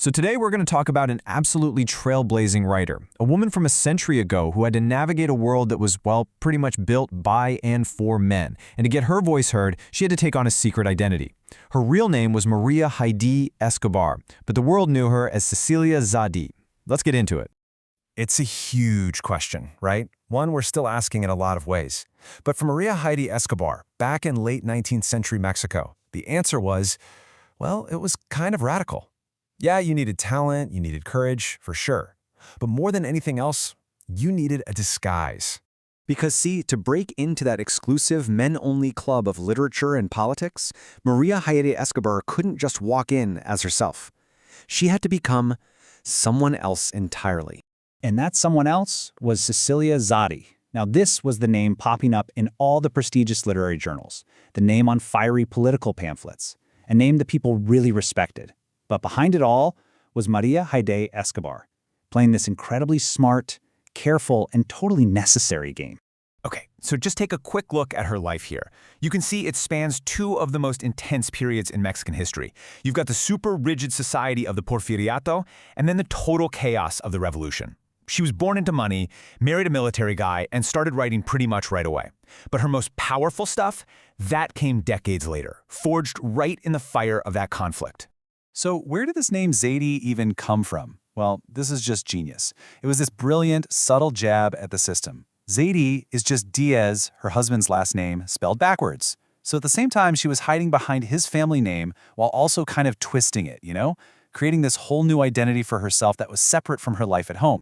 So today we're going to talk about an absolutely trailblazing writer, a woman from a century ago who had to navigate a world that was, well, pretty much built by and for men. And to get her voice heard, she had to take on a secret identity. Her real name was Maria Heidi Escobar, but the world knew her as Cecilia Zadi. Let's get into it. It's a huge question, right? One we're still asking in a lot of ways. But for Maria Heidi Escobar, back in late 19th century Mexico, the answer was, well, it was kind of radical. Yeah, you needed talent, you needed courage, for sure. But more than anything else, you needed a disguise. Because see, to break into that exclusive men-only club of literature and politics, Maria Heidi Escobar couldn't just walk in as herself. She had to become someone else entirely. And that someone else was Cecilia Zadi. Now this was the name popping up in all the prestigious literary journals, the name on fiery political pamphlets, a name that people really respected. But behind it all was Maria Heidi Escobar, playing this incredibly smart, careful, and totally necessary game. Okay, so just take a quick look at her life here. You can see it spans two of the most intense periods in Mexican history. You've got the super rigid society of the Porfiriato, and then the total chaos of the revolution. She was born into money, married a military guy, and started writing pretty much right away. But her most powerful stuff, that came decades later, forged right in the fire of that conflict. So where did this name Zadi even come from? Well, this is just genius. It was this brilliant, subtle jab at the system. Zadi is just Diaz, her husband's last name, spelled backwards. So at the same time, she was hiding behind his family name while also kind of twisting it, creating this whole new identity for herself that was separate from her life at home.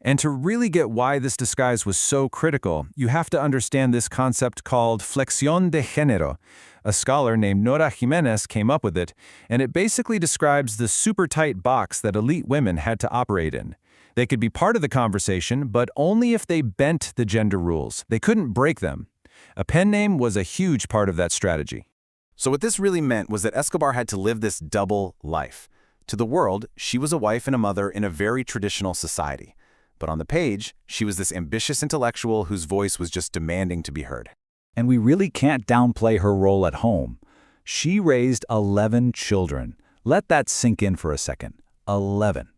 And to really get why this disguise was so critical, you have to understand this concept called flexión de género. A scholar named Nora Jimenez came up with it, and it basically describes the super tight box that elite women had to operate in. They could be part of the conversation, but only if they bent the gender rules. They couldn't break them. A pen name was a huge part of that strategy. So what this really meant was that Escobar had to live this double life. To the world, she was a wife and a mother in a very traditional society. But on the page, she was this ambitious intellectual whose voice was just demanding to be heard. And we really can't downplay her role at home. She raised 11 children. Let that sink in for a second. 11.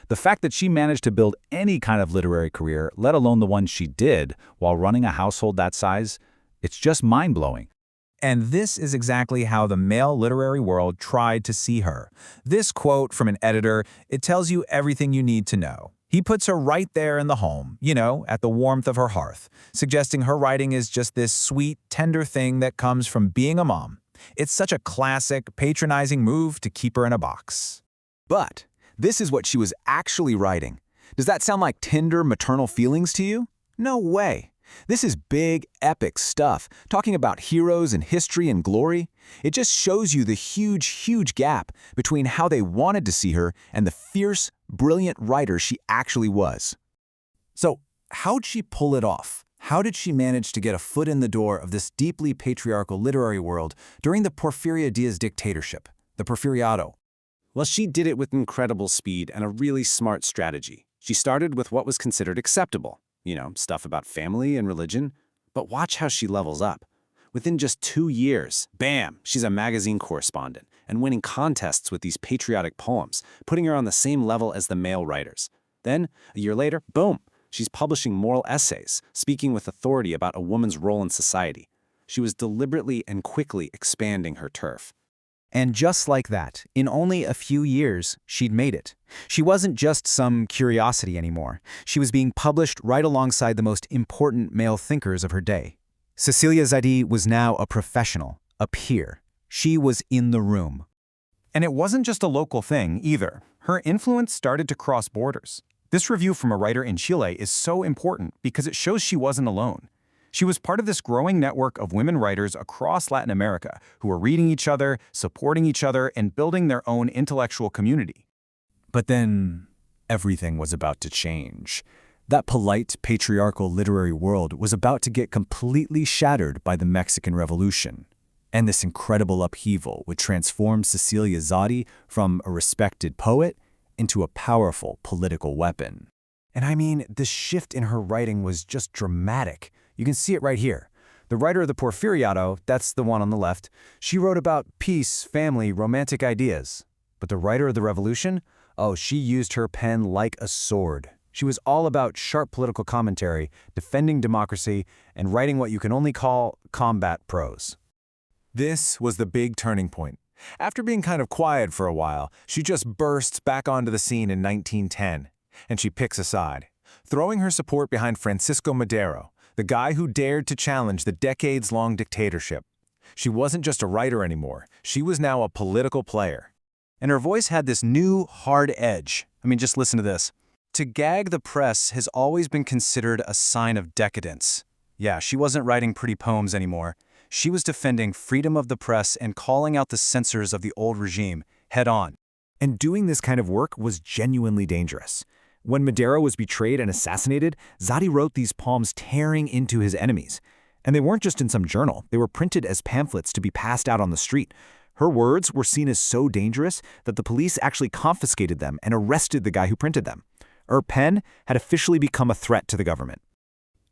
The fact that she managed to build any kind of literary career, let alone the one she did, while running a household that size, it's just mind-blowing. And this is exactly how the male literary world tried to see her. This quote from an editor, it tells you everything you need to know. He puts her right there in the home, at the warmth of her hearth, suggesting her writing is just this sweet, tender thing that comes from being a mom. It's such a classic, patronizing move to keep her in a box. But this is what she was actually writing. Does that sound like tender maternal feelings to you? No way. This is big, epic stuff, talking about heroes and history and glory. It just shows you the huge gap between how they wanted to see her and the fierce, brilliant writer she actually was. So, how'd she pull it off? How did she manage to get a foot in the door of this deeply patriarchal literary world during the Porfirio Diaz dictatorship, the Porfiriato? Well, she did it with incredible speed and a really smart strategy. She started with what was considered acceptable. Stuff about family and religion. But watch how she levels up. Within just 2 years, bam, she's a magazine correspondent and winning contests with these patriotic poems, putting her on the same level as the male writers. Then, a year later, boom, she's publishing moral essays, speaking with authority about a woman's role in society. She was deliberately and quickly expanding her turf. And just like that, in only a few years, she'd made it. She wasn't just some curiosity anymore. She was being published right alongside the most important male thinkers of her day. Cecilia Zadi was now a professional, a peer. She was in the room. And it wasn't just a local thing, either. Her influence started to cross borders. This review from a writer in Chile is so important because it shows she wasn't alone. She was part of this growing network of women writers across Latin America who were reading each other, supporting each other, and building their own intellectual community. But then, everything was about to change. That polite, patriarchal literary world was about to get completely shattered by the Mexican Revolution. And this incredible upheaval would transform Cecilia Zadi from a respected poet into a powerful political weapon. And I mean, the shift in her writing was just dramatic. You can see it right here. The writer of the Porfiriato, that's the one on the left, she wrote about peace, family, romantic ideas. But the writer of the revolution? Oh, she used her pen like a sword. She was all about sharp political commentary, defending democracy, and writing what you can only call combat prose. This was the big turning point. After being kind of quiet for a while, she just bursts back onto the scene in 1910, and she picks a side, throwing her support behind Francisco Madero, the guy who dared to challenge the decades-long dictatorship. She wasn't just a writer anymore, she was now a political player. And her voice had this new, hard edge. I mean, just listen to this. To gag the press has always been considered a sign of decadence. Yeah, she wasn't writing pretty poems anymore. She was defending freedom of the press and calling out the censors of the old regime, head on. And doing this kind of work was genuinely dangerous. When Madero was betrayed and assassinated, Zadi wrote these poems tearing into his enemies. And they weren't just in some journal, they were printed as pamphlets to be passed out on the street. Her words were seen as so dangerous that the police actually confiscated them and arrested the guy who printed them. Her pen had officially become a threat to the government.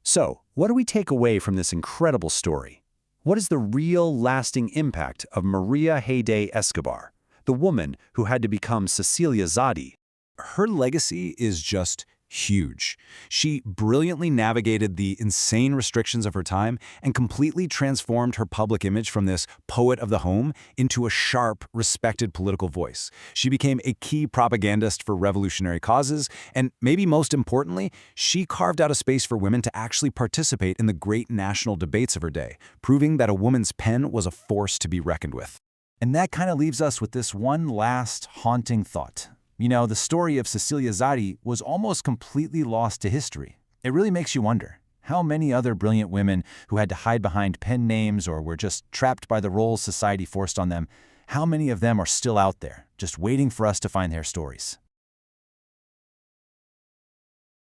So, what do we take away from this incredible story? What is the real lasting impact of Maria Hayday Escobar, the woman who had to become Cecilia Zadi? Her legacy is just huge. She brilliantly navigated the insane restrictions of her time and completely transformed her public image from this poet of the home into a sharp, respected political voice. She became a key propagandist for revolutionary causes, and maybe most importantly, she carved out a space for women to actually participate in the great national debates of her day, proving that a woman's pen was a force to be reckoned with. And that kind of leaves us with this one last haunting thought. You know, the story of Cecilia Zadi was almost completely lost to history. It really makes you wonder, how many other brilliant women who had to hide behind pen names or were just trapped by the roles society forced on them, how many of them are still out there, just waiting for us to find their stories?